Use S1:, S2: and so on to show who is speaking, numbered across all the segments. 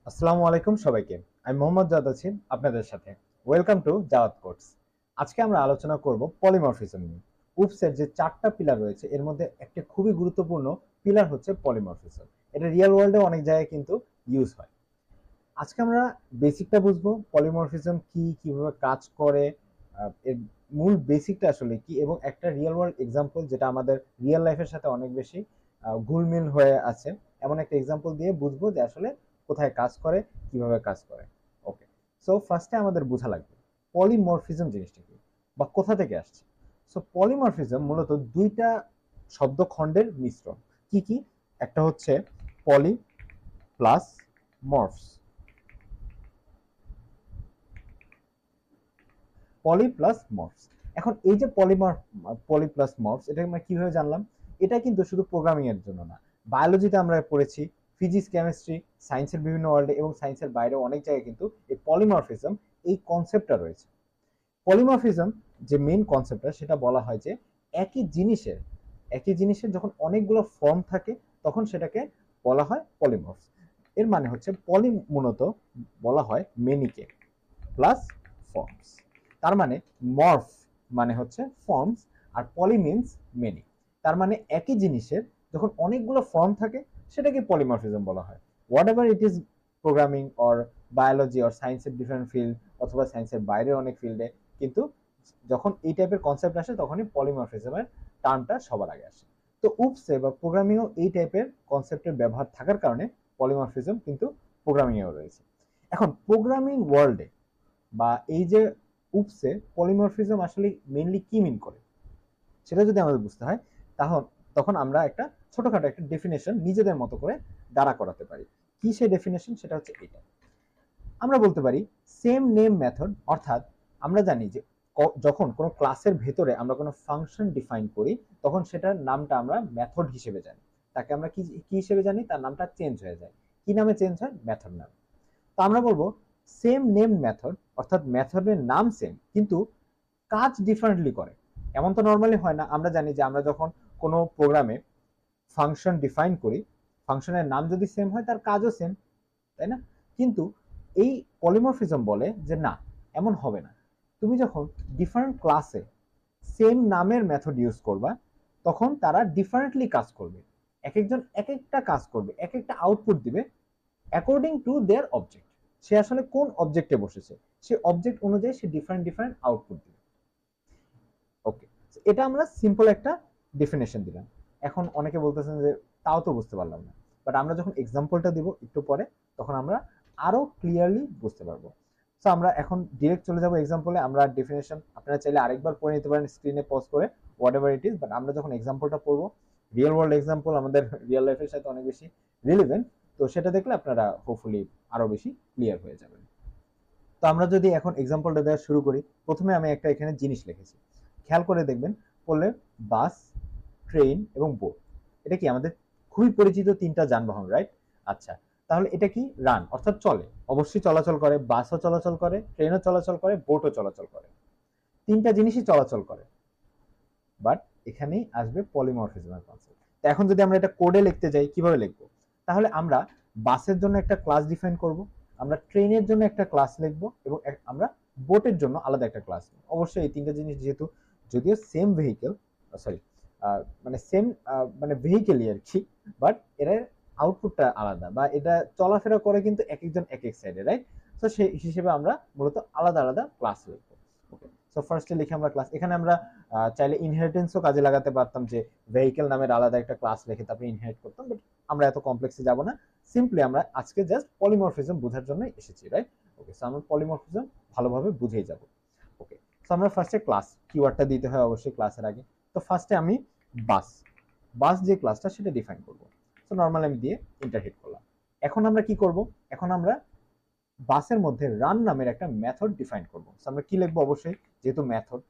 S1: আসসালামু আলাইকুম সবাইকে। আমি মোহাম্মদ জাওয়াদ আছি আপনাদের সাথে। Welcome to Jawad codes. আজকে আমরা আলোচনা করব পলিমরফিজম নিয়ে। উপসের যে 4টা পিলার রয়েছে এর মধ্যে একটা খুবই গুরুত্বপূর্ণ পিলার হচ্ছে পলিমরফিজম। এটা রিয়েল ওয়ার্ল্ডে অনেক জায়গায় কিন্তু ইউজ হয়। আজকে আমরা বেসিকটা বুঝবো, পলিমরফিজম কি, কিভাবে কাজ করে, এর মূল বেসিকটা আসলে কি, এবং একটা রিয়েল ওয়ার্ল্ড এক্সাম্পল যেটা আমাদের রিয়েল লাইফের সাথে অনেক বেশি ঘুলমিল হয়ে আছে, এমন একটা এক্সাম্পল দিয়ে বুঝবো যে আসলে কোথায় কাজ করে, কিভাবে কাজ করে। ওকে, সো ফার্স্টে আমাদের বোঝা লাগবে পলিমরফিজম জিনিসটা কি বা কোথা থেকে আসছে। সো পলিমরফিজম মূলত দুইটা শব্দখণ্ডের মিশ্রণ। কি কি? একটা হচ্ছে পলি প্লাস মরফস। পলি প্লাস মরফস। এখন এই যে পলি প্লাস মরফস, এটা আমরা কিভাবে জানলাম? এটা কিন্তু শুধু প্রোগ্রামিং এর জন্য না, বায়োলজিতে আমরা পড়েছি, ফিজিক্স, কেমিস্ট্রি, সায়েন্সের বিভিন্ন ওয়ার্ল্ডে এবং সায়েন্সের বাইরেও অনেক জায়গায় কিন্তু এই পলিমরফিজম, এই কনসেপ্টটা রয়েছে। পলিমরফিজম যে মেইন কনসেপ্টটা, সেটা বলা হয় যে একই জিনিসের একই জিনিসের যখন অনেকগুলো ফর্ম থাকে তখন সেটাকে বলা হয় পলিমরফস। এর মানে হচ্ছে পলি মূলত বলা হয় মেনিকে, প্লাস ফর্মস। তার মানে মর্ফ মানে হচ্ছে ফর্মস, আর পলি মিনস মেনি। তার মানে একই জিনিসের যখন অনেকগুলো ফর্ম থাকে সেটাকে পলিমরফিজম বলা হয়। What ever it is, programming or biology or সায়েন্সের ডিফারেন্ট ফিল্ড, অথবা সায়েন্সের বাইরের অনেক ফিল্ডে, কিন্তু যখন এই টাইপের কনসেপ্ট আসে তখনই পলিমরফিজমের টার্মটা সবার আগে আসে। তো উপসে বা প্রোগ্রামিংও এই টাইপের কনসেপ্টের ব্যবহার থাকার কারণে পলিমরফিজম কিন্তু প্রোগ্রামিংয়েও রয়েছে। এখন প্রোগ্রামিং ওয়ার্ল্ডে বা এই যে উপসে পলিমরফিজম আসলে মেইনলি কি মিন করে সেটা যদি আমাদের বুঝতে হয়, তখন তখন আমরা একটা ছোটখাটো একটা ডেফিনেশন নিজেদের মতো করে দাঁড়া করাতে পারি। কি সেই ডেফিনেশন? সেটা হচ্ছে এটা। আমরা বলতে পারি সেম নেম মেথড, অর্থাৎ আমরা জানি যে যখন কোনো ক্লাসের ভেতরে আমরা কোনো ফাংশন ডিফাইন করি তখন সেটার নামটা আমরা মেথড হিসেবে জানি। তাকে আমরা কি কি হিসেবে জানি? তার নামটা চেঞ্জ হয়ে যায়। কি নামে চেঞ্জ হয়? মেথড নামে। তো আমরা বলবো সেম নেম মেথড, অর্থাৎ মেথডের নাম সেম কিন্তু কাজ ডিফারেন্টলি করে। এমন তো নর্মালি হয় না। আমরা জানি যে আমরা যখন কোনো প্রোগ্রামে ফাংশন ডিফাইন করি, ফাংশনের নাম যদি সেম হয় তার কাজও সেম, তাই না? কিন্তু এই পলিমরফিজম বলে যে না, এমন হবে না। তুমি যখন ডিফারেন্ট ক্লাসে সেম নামের মেথড ইউজ করবা তখন তারা ডিফারেন্টলি কাজ করবে। এক একজন এক একটা কাজ করবে, এক একটা আউটপুট দিবে অ্যাকর্ডিং টু দেয়ার অবজেক্ট। সে আসলে কোন অবজেক্টে বসেছে, সে অবজেক্ট অনুযায়ী সে ডিফারেন্ট ডিফারেন্ট আউটপুট দিবে। ওকে, এটা আমরা সিম্পল একটা ডেফিনেশন দিলাম। এখন অনেকে বলতেছেন যে তাও তো বুঝতে পারলাম না, বাট আমরা যখন এক্সাম্পলটা দিব একটু পরে তখন আমরা আরো ক্লিয়ারলি বুঝতে পারবো। সো আমরা এখন ডিরেক্ট চলে যাবো এক্সাম্পলে। আমরা ডেফিনেশন আপনারা চাইলে আরেকবার পড়ে নিতে পারেন স্ক্রিনে পজ করে, what ever it is, but আমরা যখন এক্সাম্পলটা পড়বো, রিয়েল ওয়ার্ল্ড এক্সাম্পল, আমাদের রিয়েল লাইফের সাথে অনেক বেশি রিলেভেন্ট, তো সেটা দেখলে আপনারা হোপফুলি আরো বেশি ক্লিয়ার হয়ে যাবেন। তো আমরা যদি এখন এক্সাম্পলটা দেওয়া শুরু করি, প্রথমে আমি একটা এখানে জিনিস লিখেছি, খেয়াল করে দেখবেন। বললে বাস, ট্রেন এবং বোট, এটা কি আমাদের খুবই পরিচিত তিনটা যানবাহন, রাইট? আচ্ছা, তাহলে এটা কি রান, অর্থাৎ চলে, অবশ্যই চলাচল করে, বাসও চলাচল করে, ট্রেনও চলাচল করে, বোটও চলাচল করে, তিনটা জিনিসই চলাচল করে। বাট এখানেই আসবে পলিমরফিজমের কনসেপ্ট। তো এখন যদি আমরা এটা কোডে লিখতে যাই, কিভাবে লিখবো? তাহলে আমরা বাসের জন্য একটা ক্লাস ডিফাইন করব, আমরা ট্রেনের জন্য একটা ক্লাস লিখবো, এবং আমরা বোটের জন্য আলাদা একটা ক্লাস লিখবো। অবশ্যই এই তিনটা জিনিস যেহেতু যদিও সেম ভেহিকেল, সরি, মানে সেম মানে ভেহিকেলই আর কি, বাট এর আউটপুটটা আলাদা, বা এটা চলাফেরা করে কিন্তু এক একজন এক এক সাইডে, রাইট? তো সেই হিসেবে আমরা মূলত আলাদা আলাদা ক্লাস লিখবো। ওকে, সো ফার্স্টে লিখে আমরা ক্লাস, এখানে আমরা চাইলে ইনহেরিটেন্সও কাজে লাগাতে পারতাম, যে ভেহিকেল নামের আলাদা একটা ক্লাস লিখে তারপরে ইনহেরিট করতাম, বাট আমরা এত কমপ্লেক্সে যাব না। সিম্পলি আমরা আজকে জাস্ট পলিমরফিজম বোঝার জন্য এসেছি, রাইট? ওকে, সো আমরা পলিমরফিজম ভালোভাবে বুঝেই যাব। ওকে, সো আমরা ফার্স্টে ক্লাস কিওয়ার্ডটা দিতে হয় অবশ্যই ক্লাসের আগে। তো ফার্স্টে আমি বাস, বাস যে ক্লাসটা সেটা ডিফাইন করব। সো নর্মাল আমি দিয়ে ইন্টার হিট করলাম। এখন আমরা কি করব? এখন আমরা বাসের মধ্যে রান নামের একটা মেথড ডিফাইন করব। সো আমরা কি লিখবো? অবশ্যই যেহেতু মেথড,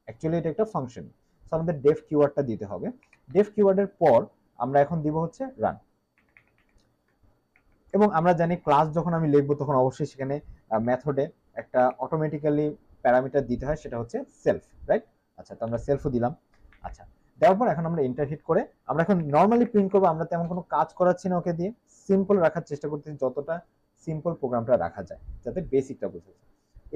S1: অ্যাকচুয়ালি এটা একটা ফাংশন, সো আমাদের ডেফ কিওয়ার্ডটা দিতে হবে। ডেফ কিওয়ার্ডের পর আমরা এখন দিব হচ্ছে রান। এবং আমরা জানি ক্লাস যখন আমি লিখবো তখন অবশ্যই সেখানে মেথডে একটা অটোমেটিক্যালি প্যারামিটার দিতে হয়, সেটা হচ্ছে সেলফ, রাইট? আচ্ছা, তো আমরা সেলফও দিলাম। আচ্ছা, দেওয়ার পর এখন আমরা এন্টার হিট করে আমরা এখন নর্মালি প্রিন্ট করবো। আমরা তেমন কোনো কাজ করাচ্ছি না ওকে দিয়ে, সিম্পল রাখার চেষ্টা করতেছি, যতটা সিম্পল প্রোগ্রামটা রাখা যায়, যাতে বেসিকটা বোঝা যায়।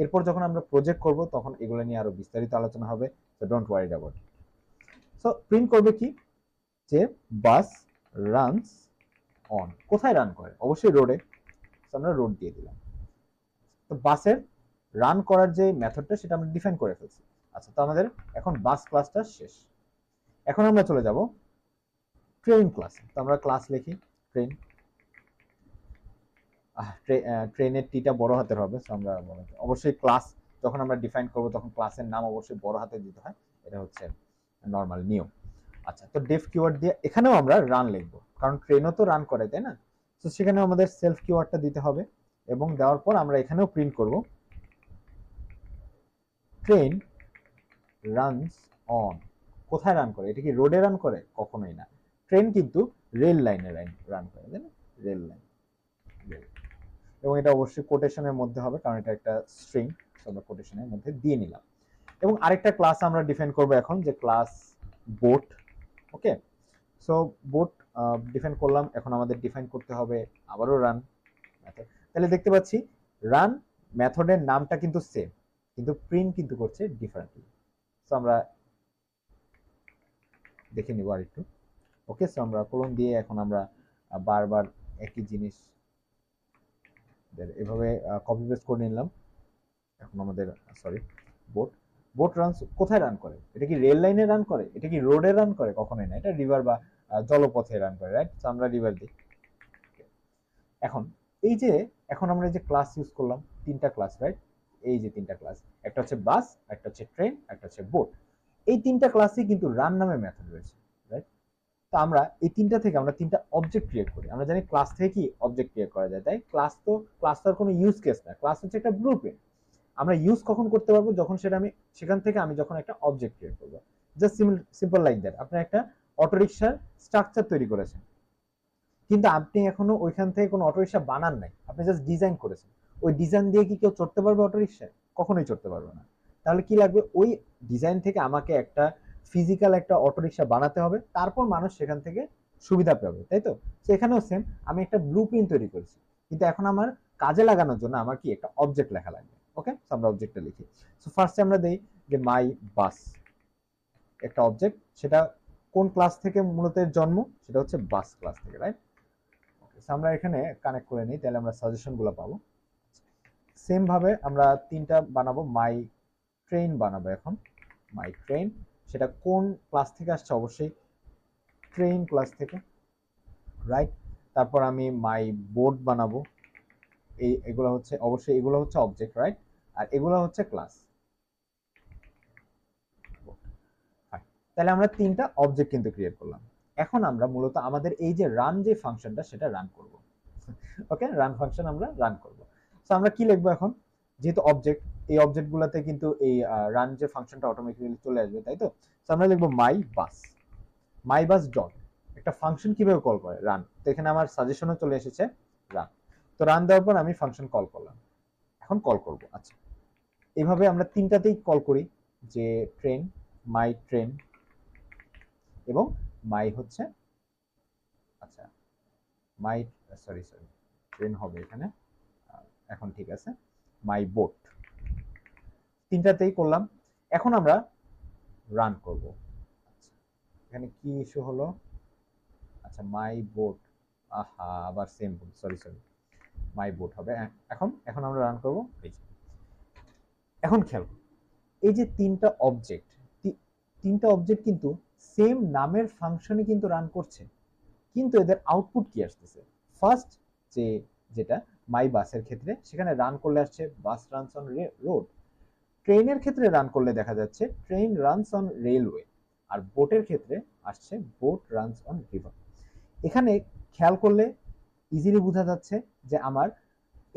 S1: এরপর যখন আমরা প্রজেক্ট করব তখন এগুলো নিয়ে আরো বিস্তারিত আলোচনা হবে, so don't worry about. So print করবে কি, যে বাস রানস অন, কোথায় রান করে, অবশ্যই রোডে, আমরা রোড দিয়ে দিলাম। তো বাসের রান করার যে মেথডটা সেটা আমরা ডিফাইন করে ফেলছি। আচ্ছা, তো আমাদের এখন বাস ক্লাসটা শেষ। এখন আমরা চলে যাব ট্রেন ক্লাসে। তো আমরা ক্লাস লিখি ট্রেন, ট্রেনের টিটা বড় হাতের হবে, তো আমরা অবশ্যই ক্লাস যখন আমরা ডিফাইন করব তখন ক্লাসের নাম অবশ্যই বড় হাতে দিতে হয়, এটা হচ্ছে নর্মাল নিয়ম। আচ্ছা, তো ডেফ কিওয়ার্ড দিয়ে এখানেও আমরা রান লিখবো, কারণ ট্রেনও তো রান করে, তাই না? তো সেখানে আমাদের সেলফ কিওয়ার্ডটা দিতে হবে, এবং দেওয়ার পর আমরা এখানেও প্রিন্ট করব ট্রেন রানস অন, কোথায় রান করে, এটা কি রোডে রান করে, কখনোই না। ট্রেন কিন্তু রেল লাইনে রান করে, তাই না? রেল লাইন, এবং এটা অবশ্যই কোটেশনের মধ্যে হবে, কারণ এটা একটা স্ট্রিং, আমরা কোটেশনের মধ্যে দিয়ে নিলাম। এবং আরেকটা ক্লাস আমরা ডিফাইন করব এখন, যে ক্লাস বোট। ওকে, সো বোট ডিফাইন করলাম, এখন আমাদের ডিফাইন করতে হবে আবারও রান মেথড। তাহলে দেখতে পাচ্ছি রান মেথডের নামটা কিন্তু সেম, কিন্তু প্রিন্ট কিন্তু করছে ডিফারেন্টলি। সো আমরা দেখে নিব আরেকটু। ওকে, সো আমরা কোলন দিয়ে এখন আমরা বারবার একই জিনিস এভাবে কপি পেস্ট করে নিলাম। এখন আমাদের সরি, বোট, বোট রানস কোথায় রান করে, এটা কি রেল লাইনে রান করে, এটা কি রোডে রান করে, কখনোই না, এটা রিভার বা জলপথে রান করে, রাইট? তো আমরা রিভার দিই। এখন এই যে এখন আমরা এই যে ক্লাস ইউজ করলাম, তিনটা ক্লাস, রাইট? এই যে তিনটা ক্লাস, একটা হচ্ছে বাস, একটা হচ্ছে ট্রেন, একটা হচ্ছে বোট। এই তিনটা ক্লাসই কিন্তু রান নামে মেথড রয়েছে, রাইট? তো আমরা এই তিনটা থেকে আমরা তিনটা অবজেক্ট ক্রিয়েট করি। আমরা জানি ক্লাস থেকে কি অবজেক্ট ক্রিয়েট করা যায়, তাই ক্লাস তো আর কোনো ইউজ কেস না, ক্লাস হচ্ছে একটা ব্লুপ্রিন্ট। আমরা ইউজ কখন করতে পারবো, যখন সেখান থেকে আমি যখন একটা অবজেক্ট ক্রিয়েট করবো। Just simple like that. আপনি একটা অটোরিকশার স্ট্রাকচার তৈরি করেছেন, কিন্তু আপনি এখনো ওইখান থেকে কোনো অটোরিকশা বানান নাই, আপনি জাস্ট ডিজাইন করেছেন। ওই ডিজাইন দিয়ে কি কেউ চড়তে পারবে অটোরিকশায়? কখনোই চড়তে পারবে না। তাহলে কি লাগবে, ওই ডিজাইন থেকে আমাকে একটা ফিজিক্যাল একটা অটোরিকশা বানাতে হবে, তারপর মানুষ সেখান থেকে সুবিধা পাবে, তাই তো? তো এখানেও সেম, আমি একটা ব্লুপ্রিন্ট তৈরি করেছি, কিন্তু এখন আমার কাজে লাগানোর জন্য আমার কি একটা অবজেক্ট লেখা লাগবে। ওকে, আমরা অবজেক্টটা লিখি। সো ফার্স্টে আমরা দেই যে মাই বাস, একটা অবজেক্ট, সেটা কোন ক্লাস থেকে মূলত জন্ম, সেটা হচ্ছে বাস ক্লাস থেকে, রাইট? আমরা এখানে কানেক্ট করে নিই, তাহলে আমরা সাজেশনগুলো পাবো। সেম ভাবে আমরা তিনটা বানাবো, মাই ট্রেন বানাবো এখন, মাই ট্রেন, সেটা কোন ক্লাস থেকে আসছে, অবশ্যই ট্রেন ক্লাস থেকে, রাইট? তারপর আমি মাই বোর্ড বানাবো, এগুলো হচ্ছে অবশ্যই, এগুলো হচ্ছে অবজেক্ট, রাইট? আর এগুলো হচ্ছে ক্লাস। তাহলে আমরা তিনটা অবজেক্ট কিন্তু ক্রিয়েট করলাম। এখন আমরা মূলত আমাদের এই যে রান যে ফাংশনটা সেটা রান করব। ওকে, রান ফাংশন আমরা রান করব। সো আমরা কি লিখবো এখন, যেহেতু অবজেক্ট, এই অবজেক্টগুলোতে কিন্তু এই রান যে ফাংশনটা অটোমেটিক্যালি চলে আসবে, তাই তো? সো আমরা লিখবো মাই বাস ডট, একটা ফাংশন কিভাবে কল করে, রান। তো এখানে আমার সাজেশনও চলে এসেছে রান। তো রান দেওয়ার পর আমি ফাংশন কল করলাম, এখন কল করব। আচ্ছা, এইভাবে আমরা তিনটাতেই কল করি, যে ট্রেন, মাই ট্রেন, এবং মাই হচ্ছে, আচ্ছা মাই, সরি ট্রেন হবে এখানে, এখন ঠিক আছে, মাই বোট, তিনটাতেই করলাম। এখন আমরা রান করব। আচ্ছা, এখানে কি ইস্যু হলো, আচ্ছা মাই বোট, আহা আবার সেম ভুল, সরি মাই বোট হবে। এখন এখন আমরা রান করব। এখন খেয়াল, এই যে তিনটা অবজেক্ট কিন্তু সেম নামের ফাংশনে কিন্তু রান করছে, কিন্তু এদের আউটপুট কি আসতেছে, ফার্স্ট যে যেটা মাই বাসের ক্ষেত্রে, সেখানে রান করলে আসছে বাস রানস অন রোড। ট্রেনের ক্ষেত্রে রান করলে দেখা যাচ্ছে ট্রেন রানস অন রেলওয়ে। আর বোটের ক্ষেত্রে আসছে বোট রানস অন রিভার। এখানে খেয়াল করলে ইজিলি বোঝা যাচ্ছে যে আমার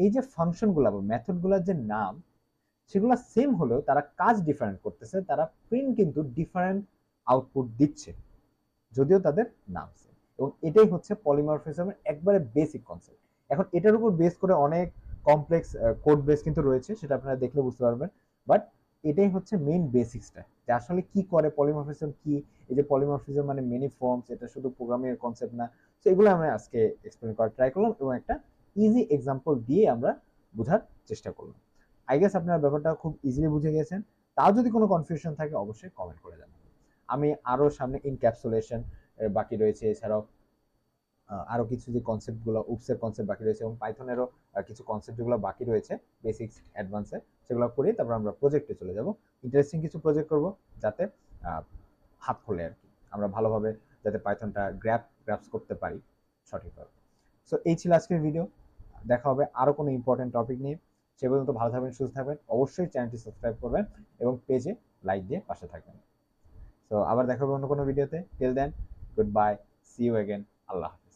S1: এই যে ফাংশনগুলো বা মেথডগুলোর যে নাম, সেগুলো সেম হলেও তারা কাজ ডিফারেন্ট করতেছে, তারা প্রিন্ট কিন্তু ডিফারেন্ট আউটপুট দিচ্ছে, যদিও তাদের নাম সেম। এবং এটাই হচ্ছে পলিমরফিজমের একবারে বেসিক কনসেপ্ট। এখন এটার উপর বেস করে অনেক কমপ্লেক্স কোড বেস কিন্তু রয়েছে, সেটা আপনারা দেখলে বুঝতে পারবেন। বাট এটাই হচ্ছে মেইন বেসিক্সটা, যে আসলে কি করে পলিমরফিজম কি। এই যে পলিমরফিজম মানে মেনি ফর্মস, এটা শুধু প্রোগ্রামিং এর কনসেপ্ট না। তো এগুলো আমরা আজকে এক্সপ্লেন করার ট্রাই করলাম, এবং একটা ইজি এক্সাম্পল দিয়ে আমরা বোঝার চেষ্টা করলাম। আই গেস আপনারা ব্যাপারটা খুব ইজিলি বুঝে গেছেন। তাও যদি কোনো কনফিউশন থাকে অবশ্যই কমেন্ট করে জানাবেন। আমি আরো সামনে ইনক্যাপসুলেশন বাকি রয়েছে, এছাড়াও আরো কিছু যে কনসেপ্টগুলো উপসের কনসেপ্ট বাকি রয়েছে এবং পাইথনেরও কিছু কনসেপ্ট যেগুলো বাকি রয়েছে বেসিক্স অ্যাডভান্সে, সেগুলো করে তারপর আমরা প্রজেক্টে চলে যাব। ইন্টারেস্টিং কিছু প্রজেক্ট করব যাতে হাত খোলে আর কি, আমরা ভালোভাবে যাতে পাইথনটা গ্রাফস করতে পারি সঠিকভাবে। সো এই ছিল আজকের ভিডিও। দেখা হবে আরো কোনো ইম্পর্টেন্ট টপিক নিয়ে। সে পর্যন্ত ভালো থাকবেন, সুস্থ থাকবেন, অবশ্যই চ্যানেলটি সাবস্ক্রাইব করবেন এবং পেজে লাইক দিয়ে পাশে থাকবেন। সো আবার দেখা হবে অন্য কোনো ভিডিওতে। Till then, good bye, see you again, আল্লাহ হাফেজ।